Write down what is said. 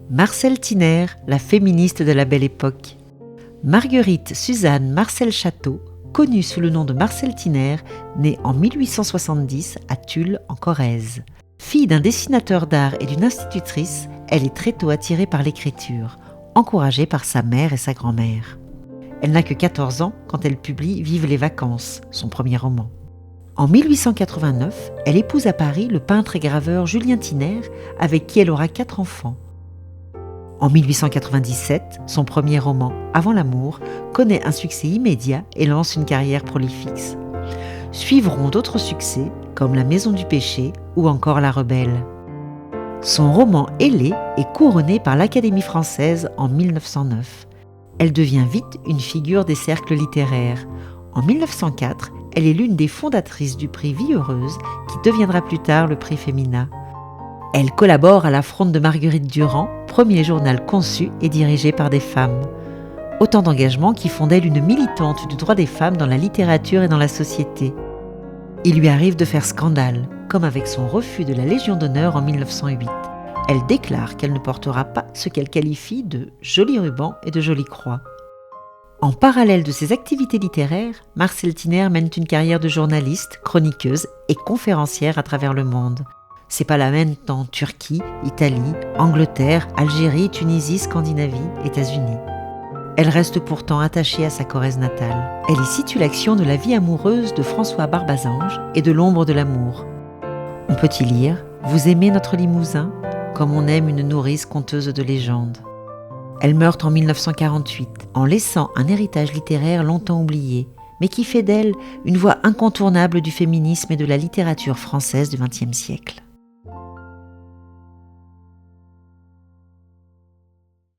Marcelle Tiner, la féministe de la Belle Époque. Marguerite Suzanne Marcel Château, connue sous le nom de Marcelle Tiner, née en 1870 à Tulle, en Corrèze. Fille d'un dessinateur d'art et d'une institutrice, elle est très tôt attirée par l'écriture, encouragée par sa mère et sa grand-mère. Elle n'a que 14 ans quand elle publie Vive les vacances, son premier roman. En 1889, elle épouse à Paris le peintre et graveur Julien Tiner, avec qui elle aura 4 enfants. En 1897, son premier roman, Avant l'amour, connaît un succès immédiat et lance une carrière prolifique. Suivront d'autres succès, comme La Maison du péché ou encore La Rebelle. Son roman Ailée est couronné par l'Académie française en 1909. Elle devient vite une figure des cercles littéraires. En 1904, elle est l'une des fondatrices du prix Vie heureuse, qui deviendra plus tard le prix Femina. Elle collabore à la Fronde de Marguerite Durand, premier journal conçu et dirigé par des femmes. Autant d'engagements qui font d'elle une militante du droit des femmes dans la littérature et dans la société. Il lui arrive de faire scandale, comme avec son refus de la Légion d'honneur en 1908. Elle déclare qu'elle ne portera pas ce qu'elle qualifie de « jolis rubans et de jolies croix ». En parallèle de ses activités littéraires, Marcelle Tiner mène une carrière de journaliste, chroniqueuse et conférencière à travers le monde. Ses palais mènent en Turquie, Italie, Angleterre, Algérie, Tunisie, Scandinavie, États-Unis. Elle reste pourtant attachée à sa Corrèze natale. Elle y situe l'action de la vie amoureuse de François Barbazange et de l'ombre de l'amour. On peut y lire « Vous aimez notre Limousin ?» comme on aime une nourrice conteuse de légendes. Elle meurt en 1948, en laissant un héritage littéraire longtemps oublié, mais qui fait d'elle une voix incontournable du féminisme et de la littérature française du XXe siècle.